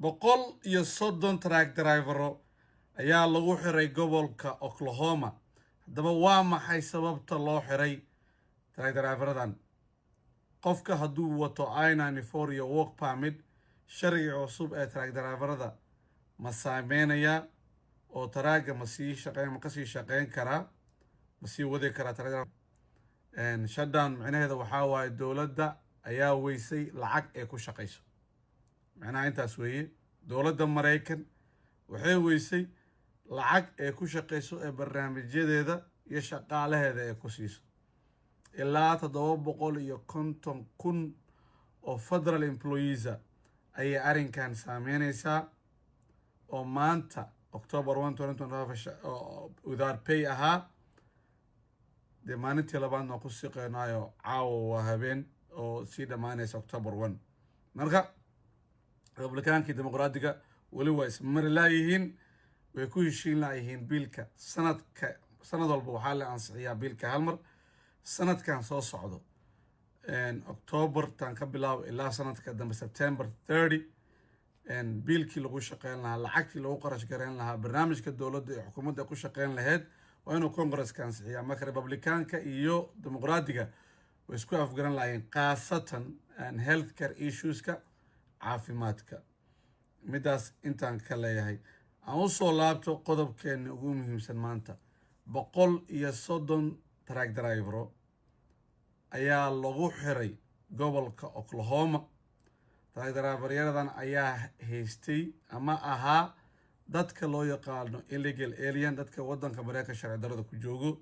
130 track drivero ayaa lagu xiray gobolka Oklahoma. haddaba waa maxay sababta loo xiray track driveradan? qofka hadduu wato I-94 iyo work permit, sharciga cusub ee track driverada ma saameynaya oo taraaga ma kasii shaqeyn karaa, ma sii wadi karaa track shutdown micnaheeda waxaa waaye dowladda ayaa weysay lacag ay ku shaqayso. macnaha intaas weeye, dowladda Maraykan waxay weysay lacag ay ku shaqayso ee barnaamijyadeeda iyo shaqaalaheeda ay ku siiso. ilaa 750,000 oo federal employees ayay arrinkan saameynaysaa oo maanta October 1, 2025 without pay ahaa. dee maalintii labaadna ku siqeynaayo caawa waa habeen oo sii dhammaanaysa October 1. marka republikaankii dimuqraadiga weli waa ismari laayihiin, way ku heshiin laayihiin biilka sanad walba waxaa la ansixiyaa biilka hal mar. sanadkan soo socdo October tan ka bilaabo ilaa sanadka dambe September 30 biilkii lagu shaqeyn lahaa, lacagtii lagu qarash gareyn lahaa, barnaamijka dowladda ee xukuumadda ku shaqeyn lahayd waa inuu Congress-ka ansixiyaa. marka republikaanka iyo dimuqraadiga way isku afgaran lahaayeen khaasatan healthcare issueska, caafimaadka. midaas intaan ka leeyahay aan u soo laabto qodobkeena ugu muhiimsan maanta. 130 track drivero ayaa lagu xiray gobolka Oklahoma. track driveryaradan ayaa haystay ama ahaa dadka loo yaqaano illegal alien, dadka waddanka Mareykanka sharci darrada ku joogo.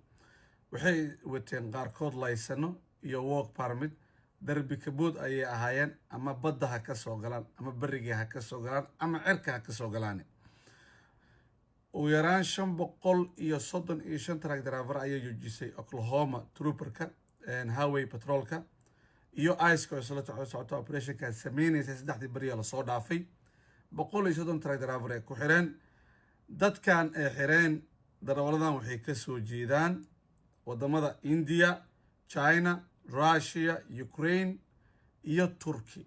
waxay wateen qaarkood laysano iyo work permit. darbi kabood ayay ahaayeen, ama badda ha ka soo galaan, ama beriga ha ka soo galaan, ama cirka ha ka soo galaan. ugu yaraan 535 track driver ayay joojisay Oklahoma trooperka highway patrolka iyo ICE isla socoto operationka sameynaysa 3 bariya la soo dhaafay. 130 track driver ay ku xireen. dadkan ay xireen darawaladan waxay ka soo jeedaan wadamada India, China, Russia, Ukraine iyo Turkey.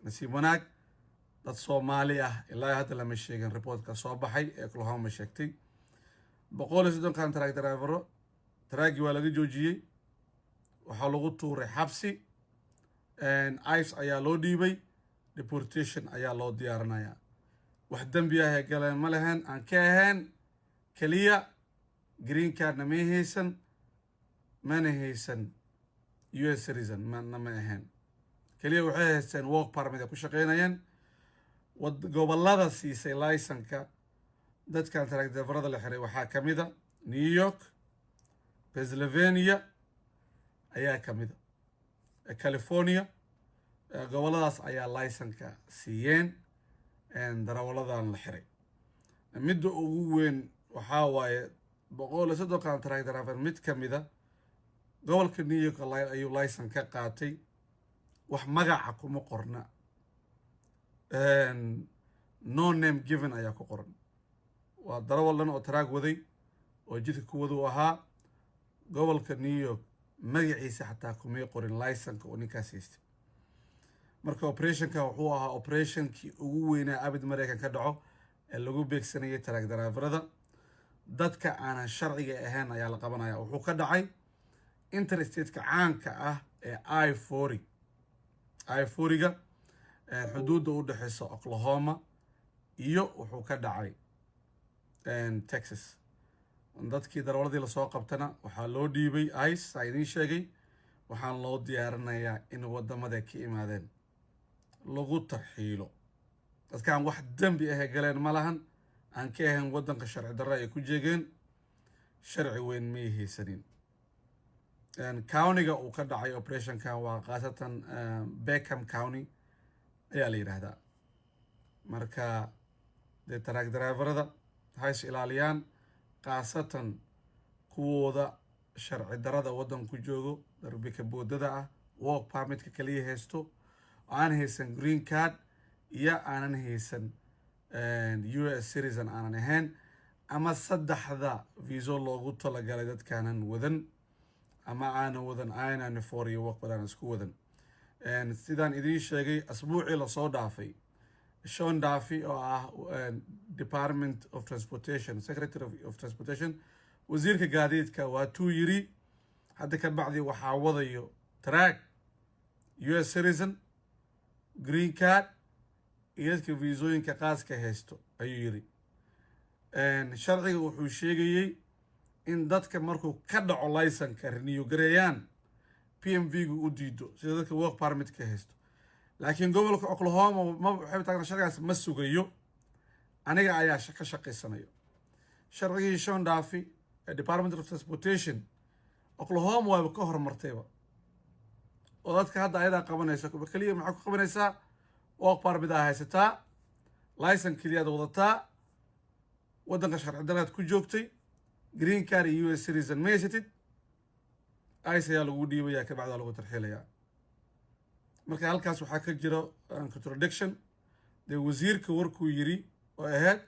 nasiib wanaag dad Soomaali ah ilaa hadda lama sheegin reportka soo baxay ee Oklahoma sheegtay. 130 track drivero traagi waa laga joojiyey, waxaa lagu tuuray xabsi, ICE ayaa loo dhiibay, deportation ayaa loo diyaarinayaa. wax dembi ah ay galeen ma lahayn, aan ka ahayn kaliya green cardna ma haysan, mana haysan US citizen ma ahayn. kaliya waxay haysteen work permit ay ku shaqeynayeen. gobolada siisay laysanka dadkan track driverada la xiray waxaa ka mid ah New York, Pennsylvania ayaa ka mid ah, California. goboladaas ayaa laysanka siiyeen darawaladan la xiray. midda ugu weyn waxaa waaye 130 track driver mid ka mid ah gobolka New York ayuu laysan ka qaatay, wax magaca kuma qorna, no name given ayaa ku qoran. waa darawal dhan oo track waday oo jidka ku wadu ahaa. gobolka New York magaciisa xataa kumay qorin laysanka oo ninkaas haystay. marka operationka wuxuu ahaa operationkii ugu weynaa abid Mareykan ka dhaco ee lagu beegsanayay track driverada. dadka aanan sharciga ahayn ayaa la qabanaya. wuxuu ka dhacay interstate-ka caanka ah ee I-40 xuduudda u dhaxaysa Oklahoma iyo wuxuu ka dhacay Texas. dadkii darawaladii lasoo qabtana waxaa loo dhiibay ICE saa idiin sheegay, waxaan loo diyaarinayaa in wadamada ka imaadeen lagu tarxiilo. dadkaan wax dembi ah galeen ma lahan, aan ka ahayn waddanka sharci darro ay ku jeegeen, sharci weyn may haysanin. county-ga uu ka dhacay operationkan waa qaasatan Beckham County ayaa la yidhaahdaa. marka dee track driverada ha is ilaaliyaan, khaasatan kuwooda sharci darrada waddan ku joogo, darbi kaboodada ah, work permitka kaliya haysto, aan haysan green card iyo aanan haysan US citizen aanan ahayn, ama 3 viso loogu talagalay dadkaanan wadan, ama aanan wadan I-94 iyo work badan isku wadan. sidaan idiin sheegay asbuucii lasoo dhaafay Sean Duffy oo Department of Transportation Secretary of Transportation wasiirka gaadiidka waa tuu yiri hadda ka bacdi waxaa wadayo track US citizen green card iyo dadka viisooyinka qaaska haysto ayuu yiri sharciga wuxuu sheegayay in dadka markuu ka dhaco license renew gareeyaan PMV-gu u diido sida dadka work permit ka haysto laakiin gobolka Oklahoma ma waxay taagna sharcigaas ma sugayo aniga ayaa ka shaqeysanayo sharcigii Sean Duffy Department of Transportation Oklahoma waa ka hormartayba oo dadka hadda ayada qabanaysa kaliya maxaa ku qabanaysaa work permit haysataa license kaliya wadataa wadanka sharci darrad ku joogtay green card iyo US citizen ma haysatid aysa lagu dhiibaya ka bacda lagu tarxiilaya marka halkaas waxaa ka jira contradiction de wasiirka warkuu yiri oo ahayd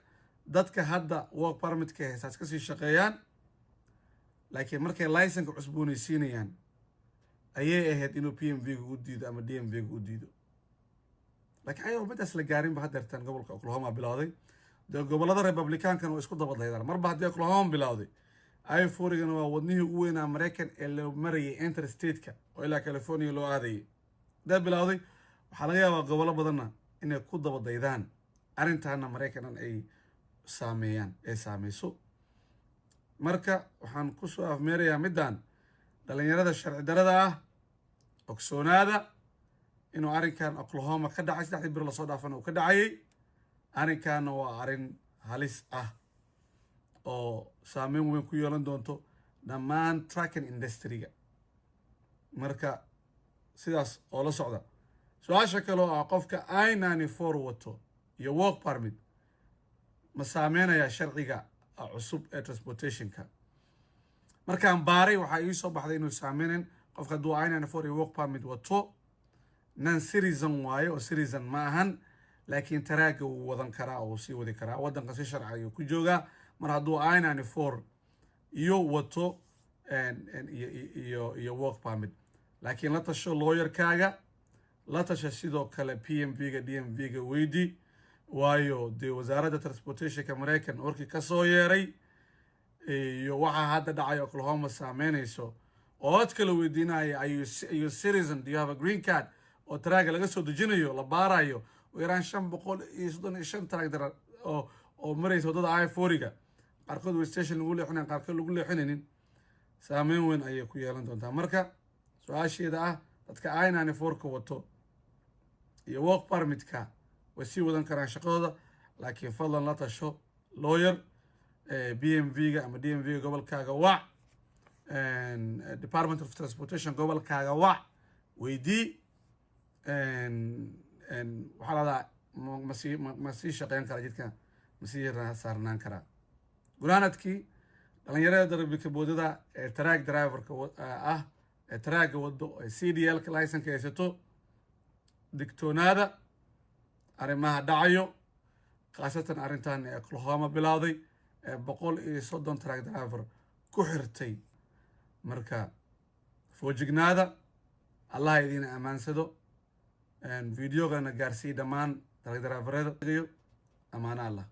dadka hadda work permit ka haysta iska sii shaqeeyaan laakiin markay license cusboonaysiinayaan ayay ahayd inuu PMV-gu u diido ama DMV-gu u diido laakiin ayuu midaas la gaarin ba hadeertan gobolka Oklahoma bilowday de gobolada Republican-kan oo isku dabadlaydaan marba haddii Oklahoma bilowday I-4-gana waa wadnihii ugu weynaa American ee loo marayay interstate-ka oo ilaa California loo aadayay da bilowday waxaa laga yaabaa gobolo badanna inay ku dabadaydaan arrintaana Mareykanan ay saameyso marka waxaan ku soo afmeerayaa midaan dhalinyarada sharci darrada ogsoonaada inuu arrinkan Oklahoma ka dhacay 3 bir la soo dhaafana uu ka dhacay arrinkan waa arrin halis oo saameyn weyn ku yeelan doonto dhammaan trucking industry-ga marka sidaas oo la socda su'aasha kale oo qofka I-94 wato iyo work permit ma saameynaya sharciga cusub ee transportation-ka markaan baaray waxaa ii soo baxday inuu saameynin qofka hadduu I-94 iyo work permit wato non citizen waaye oo citizen ma ahan laakiin taraaga wuu wadan karaa oo sii wadi karaa wadanka si sharci ayuu ku joogaa mar hadduu I-94 iyo wato iyo work permit laakiin la tasho lawyerkaaga la tasha sidoo kale PMV-ga DMV-ga weydi waayo dee wasaaradda transportation-ka Mareykan warkii ka soo yeeray iyo waxaa hadda dhacay Oklahoma saameynayso oo cod kala weydiinaya are you citizen, do you have a green card oo taraaga laga soo dejinayo la baarayo oo yaraan 535 taraag darar oo maraysa wadada I-4-ga qaarkood way station lagu leexinayaan qaarkood lagu leexinaynin saameyn weyn ayay ku yeelan doontaa marka su'aasheeda dadka I-94 wato iyo work permit-ka way sii wadan karaan shaqadooda laakiin fadlan la tasho lawyer BMV-ga ama DMV-ga gobolkaaga wac Department of Transportation gobolkaaga wac weydii waxaa ladaa ma sii shaqeyn kara jidka ma sii saarnaan karaa gunaanadkii dhalinyarada darbika boodada ee track driverka ee taraaga wado ee CDL-ka license haysato digtoonaada arrimaha dhacayo khaasatan arrintan ee Oklahoma bilowday ee 130 track driver ku xirtay marka foojignaada Allah idin amaansado videogana gaarsii dhammaan track driverada amaana Allah